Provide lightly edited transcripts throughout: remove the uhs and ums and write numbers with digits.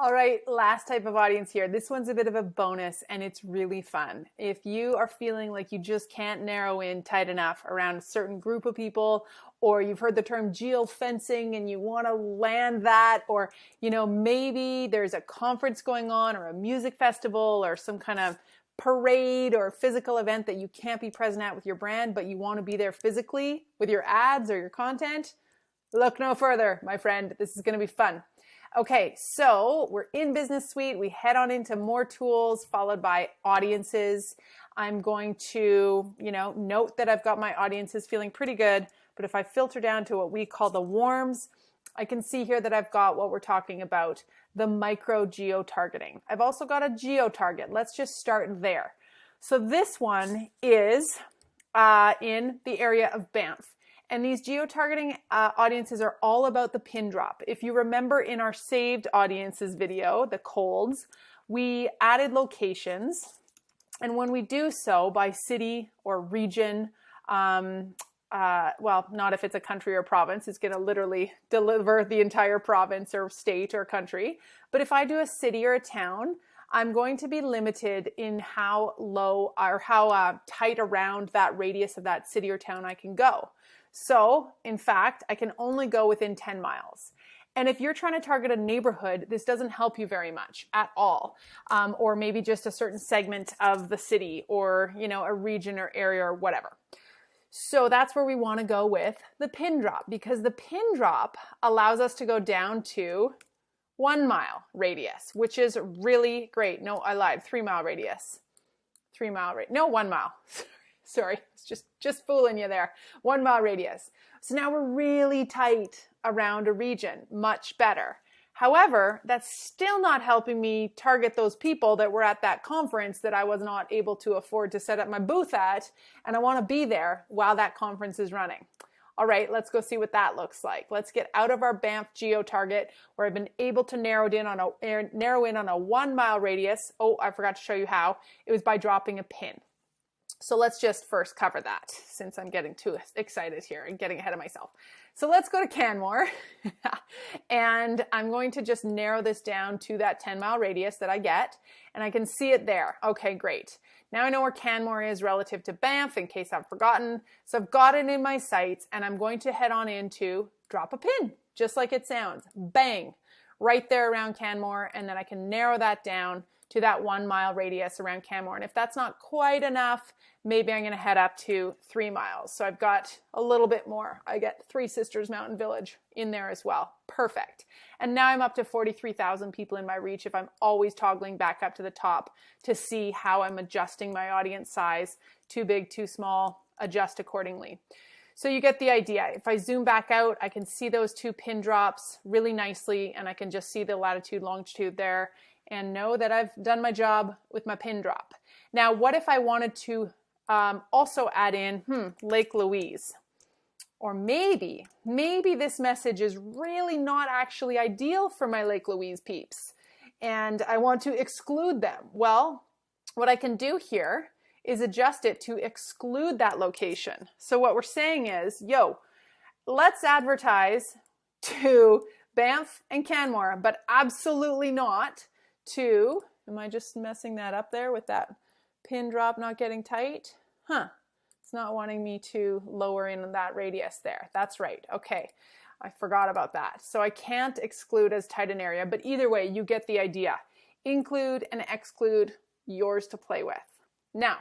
All right, last type of audience here. This one's a bit of a bonus and it's really fun. If you are feeling like you just can't narrow in tight enough around a certain group of people, or you've heard the term geofencing and you want to land that, or maybe there's a conference going on or a music festival or some kind of parade or physical event that you can't be present at with your brand, but you want to be there physically with your ads or your content, look no further, my friend. This is going to be fun. Okay, so we're in Business Suite. We head on into more tools followed by audiences. I'm going to, note that I've got my audiences feeling pretty good, but if I filter down to what we call the warms, I can see here that I've got what we're talking about, the micro geo-targeting. I've also got a Geotarget. Let's just start there. So this one is in the area of Banff. And these geo-targeting audiences are all about the pin drop. If you remember in our saved audiences video, the colds, we added locations. And when we do so by city or region, well, not if it's a country or province, it's going to literally deliver the entire province or state or country. But if I do a city or a town, I'm going to be limited in how low or how tight around that radius of that city or town I can go. So, in fact, I can only go within 10 miles. And if you're trying to target a neighborhood, this doesn't help you very much at all. Or maybe just a certain segment of the city or, a region or area or whatever. So that's where we want to go with the pin drop, because the pin drop allows us to go down to 1 mile radius, which is really great. No, I lied. 3 mile radius. 1 mile. Sorry, it's just fooling you there. 1 mile radius. So now we're really tight around a region, much better. However, that's still not helping me target those people that were at that conference that I was not able to afford to set up my booth at, and I want to be there while that conference is running. All right, let's go see what that looks like. Let's get out of our Banff Geotarget where I've been able to narrow in on a 1 mile radius. Oh, I forgot to show you how. It was by dropping a pin. So let's just first cover that since I'm getting too excited here and getting ahead of myself. So let's go to Canmore and I'm going to just narrow this down to that 10 mile radius that I get, and I can see it there. Okay, great. Now I know where Canmore is relative to Banff in case I've forgotten. So I've got it in my sights and I'm going to head on into drop a pin, just like it sounds. Bang, right there around Canmore, and then I can narrow that down to that 1 mile radius around Canmore. And if that's not quite enough, maybe I'm going to head up to 3 miles. So I've got a little bit more. I get Three Sisters Mountain Village in there as well. Perfect. And now I'm up to 43,000 people in my reach if I'm always toggling back up to the top to see how I'm adjusting my audience size. Too big, too small, adjust accordingly. So you get the idea. If I zoom back out, I can see those two pin drops really nicely, and I can just see the latitude, longitude there and know that I've done my job with my pin drop. Now, what if I wanted to also add in Lake Louise? Or maybe this message is really not actually ideal for my Lake Louise peeps, and I want to exclude them. Well, what I can do here is adjust it to exclude that location. So what we're saying is, let's advertise to Banff and Canmore, but absolutely not to, am I just messing that up there with that pin drop not getting tight? It's not wanting me to lower in that radius there. That's right. Okay. I forgot about that. So I can't exclude as tight an area, but either way, you get the idea. Include and exclude, yours to play with. Now,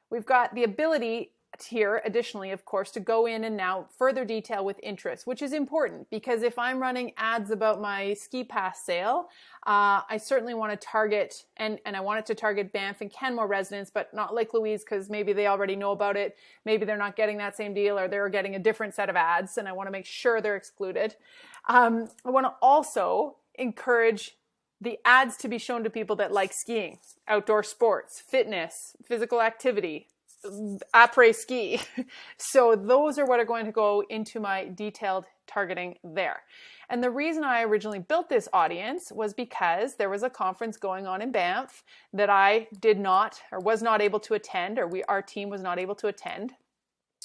we've got the ability here, additionally, of course, to go in and now further detail with interest, which is important because if I'm running ads about my ski pass sale, I certainly want to target, and I want it to target Banff and Canmore residents, but not Lake Louise because maybe they already know about it. Maybe they're not getting that same deal or they're getting a different set of ads, and I want to make sure they're excluded. I want to also encourage the ads to be shown to people that like skiing, outdoor sports, fitness, physical activity, après ski. So those are what are going to go into my detailed targeting there. And the reason I originally built this audience was because there was a conference going on in Banff that I did not or was not able to attend, or our team was not able to attend.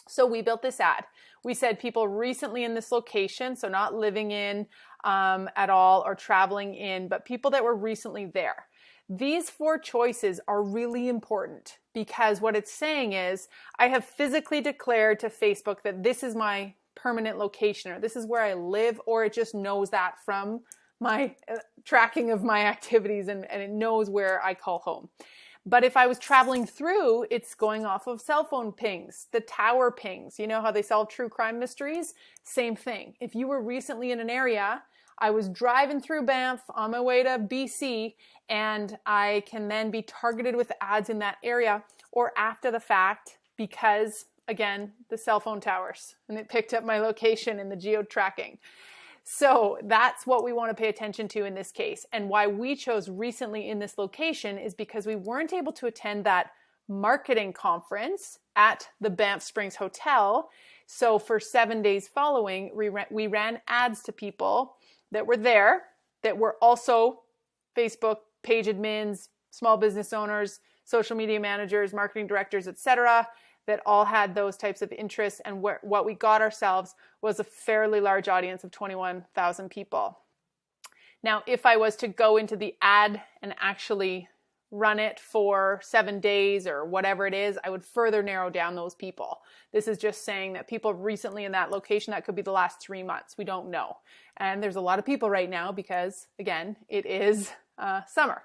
So we built this ad. We said people recently in this location, so not living in at all or traveling in, but people that were recently there. These 4 choices are really important because what it's saying is I have physically declared to Facebook that this is my permanent location, or this is where I live, or it just knows that from my tracking of my activities, and it knows where I call home. But if I was traveling through, it's going off of cell phone pings, the tower pings. You know how they solve true crime mysteries? Same thing. If you were recently in an area, I was driving through Banff on my way to BC, and I can then be targeted with ads in that area or after the fact because, again, the cell phone towers, and it picked up my location in the geo-tracking. So that's what we want to pay attention to in this case. And why we chose recently in this location is because we weren't able to attend that marketing conference at the Banff Springs Hotel. So for 7 days following, we ran ads to people that were there, that were also Facebook page admins, small business owners, social media managers, marketing directors, etc., that all had those types of interests. And what we got ourselves was a fairly large audience of 21,000 people. Now, if I was to go into the ad and actually run it for 7 days or whatever it is, I would further narrow down those people. This is just saying that people recently in that location, that could be the last 3 months. We don't know. And there's a lot of people right now because, again, it is summer.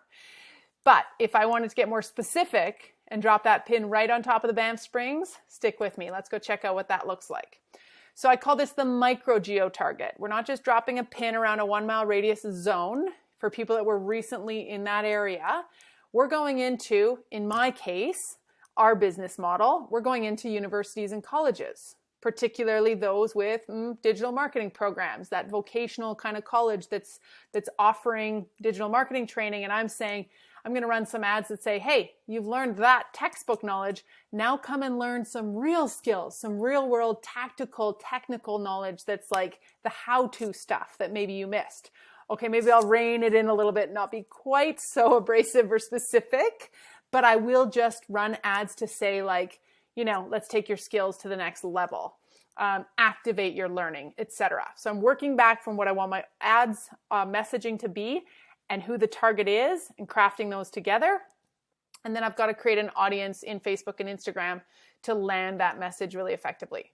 But if I wanted to get more specific and drop that pin right on top of the Banff Springs, stick with me. Let's go check out what that looks like. So I call this the micro Geotarget. We're not just dropping a pin around a 1 mile radius zone for people that were recently in that area. We're going into, in my case, our business model, we're going into universities and colleges, particularly those with digital marketing programs, that vocational kind of college that's offering digital marketing training. And I'm saying, I'm going to run some ads that say, hey, you've learned that textbook knowledge. Now come and learn some real skills, some real world tactical, technical knowledge that's like the how-to stuff that maybe you missed. Okay, maybe I'll rein it in a little bit, not be quite so abrasive or specific, but I will just run ads to say like, you know, let's take your skills to the next level, activate your learning, etc. So I'm working back from what I want my ads messaging to be and who the target is and crafting those together. And then I've got to create an audience in Facebook and Instagram to land that message really effectively.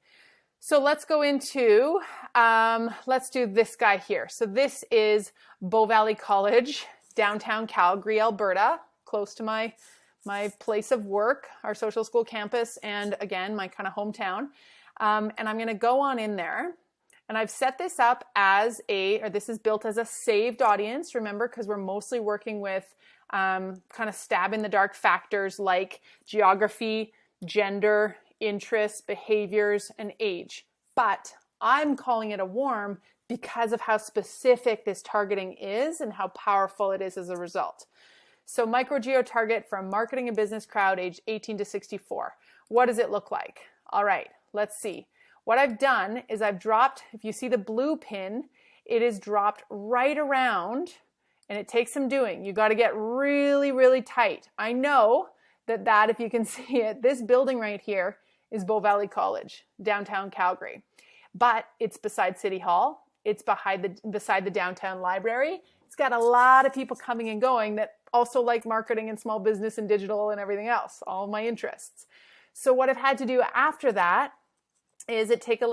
So let's go into, let's do this guy here. So this is Bow Valley College, downtown Calgary, Alberta, close to my place of work, our social school campus, and again, my kind of hometown. And I'm going to go on in there. And I've set this up as this is built as a saved audience, remember, because we're mostly working with kind of stab in the dark factors like geography, gender, interests, behaviors, and age. But I'm calling it a warm because of how specific this targeting is and how powerful it is as a result. So micro Geotarget for a marketing and business crowd aged 18 to 64. What does it look like? All right, let's see. What I've done is I've dropped, if you see the blue pin, it is dropped right around, and it takes some doing. You got to get really, really tight. I know that if you can see it, this building right here is Bow Valley College, downtown Calgary. But it's beside City Hall. It's beside the downtown library. It's got a lot of people coming and going that also like marketing and small business and digital and everything else, all my interests. So what I've had to do after that is it took a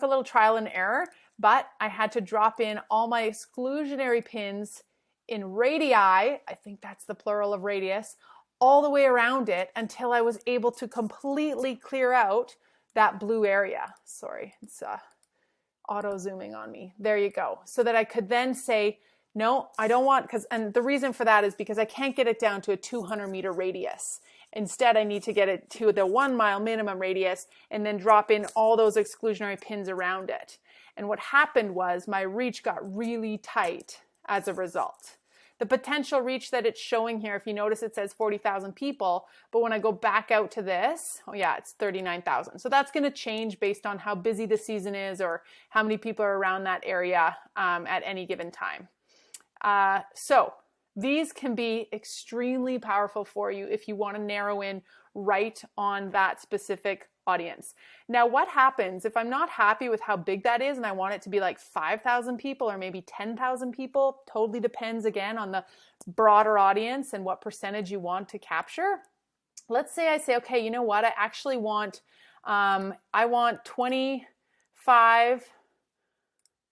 little trial and error, but I had to drop in all my exclusionary pins in radii, I think that's the plural of radius, all the way around it until I was able to completely clear out that blue area. Sorry, it's auto zooming on me. There you go. So that I could then say, no, I don't want, and the reason for that is because I can't get it down to a 200 meter radius. Instead, I need to get it to the 1 mile minimum radius and then drop in all those exclusionary pins around it. And what happened was my reach got really tight as a result. The potential reach that it's showing here, if you notice it says 40,000 people, but when I go back out to this, oh yeah, it's 39,000. So that's going to change based on how busy the season is or how many people are around that area at any given time. So these can be extremely powerful for you if you want to narrow in right on that specific audience. Now, what happens if I'm not happy with how big that is and I want it to be like 5,000 people or maybe 10,000 people? Totally depends again on the broader audience and what percentage you want to capture. Let's say I say, okay, you know what? I actually want, I want 25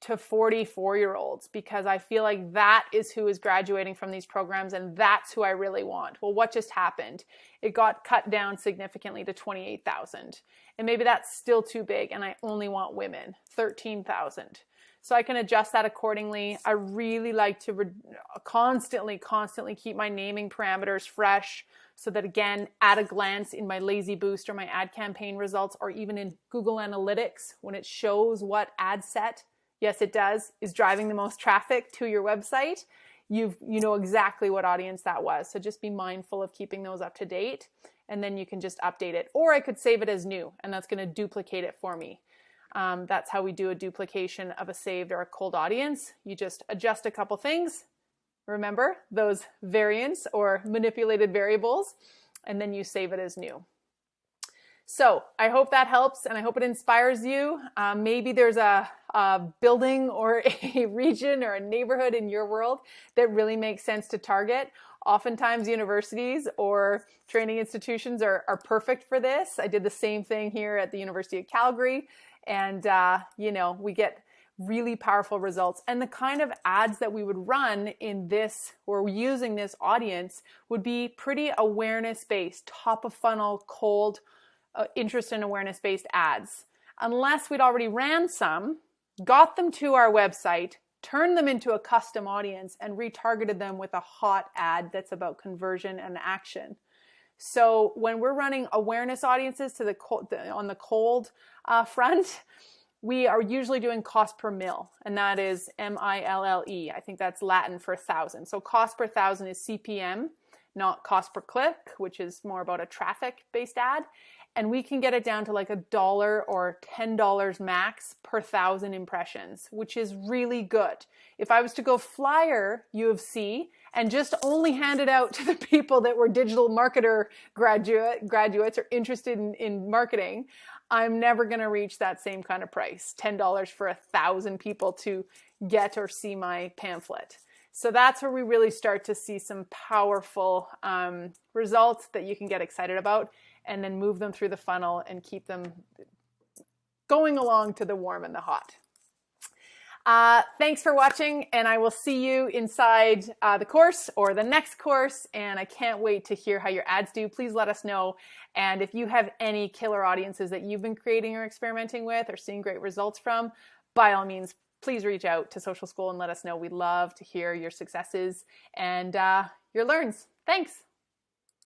to 44-year-olds because I feel like that is who is graduating from these programs and that's who I really want. Well, what just happened? It got cut down significantly to 28,000. And maybe that's still too big and I only want women, 13,000. So I can adjust that accordingly. I really like to constantly keep my naming parameters fresh so that, again, at a glance in my Lazy Boost or my ad campaign results or even in Google Analytics, when it shows what ad set, yes, it does, is driving the most traffic to your website, you know exactly what audience that was. So just be mindful of keeping those up to date, and then you can just update it. Or I could save it as new, and that's going to duplicate it for me. That's how we do a duplication of a saved or a cold audience. You just adjust a couple things. Remember those variants or manipulated variables, and then you save it as new. So I hope that helps and I hope it inspires you. Maybe there's a building or a region or a neighborhood in your world that really makes sense to target. Oftentimes universities or training institutions are perfect for this. I did the same thing here at the University of Calgary, and we get really powerful results. And the kind of ads that we would run in this or using this audience would be pretty awareness-based, top of funnel, cold, interest and awareness-based ads. Unless we'd already ran some, got them to our website, turned them into a custom audience, and retargeted them with a hot ad that's about conversion and action. So when we're running awareness audiences to on the cold front, we are usually doing cost per mille, and that is MILLE. I think that's Latin for 1,000. So cost per 1,000 is CPM, not cost per click, which is more about a traffic-based ad. And we can get it down to like $1 or $10 max per 1,000 impressions, which is really good. If I was to go flyer U of C and just only hand it out to the people that were digital marketer graduates or interested in marketing, I'm never going to reach that same kind of price, $10 for 1,000 people to get or see my pamphlet. So that's where we really start to see some powerful results that you can get excited about, and then move them through the funnel and keep them going along to the warm and the hot. Thanks for watching, and I will see you inside the course or the next course, and I can't wait to hear how your ads do. Please let us know. And if you have any killer audiences that you've been creating or experimenting with or seeing great results from, by all means, please reach out to Social School and let us know. We'd love to hear your successes and your learns. Thanks.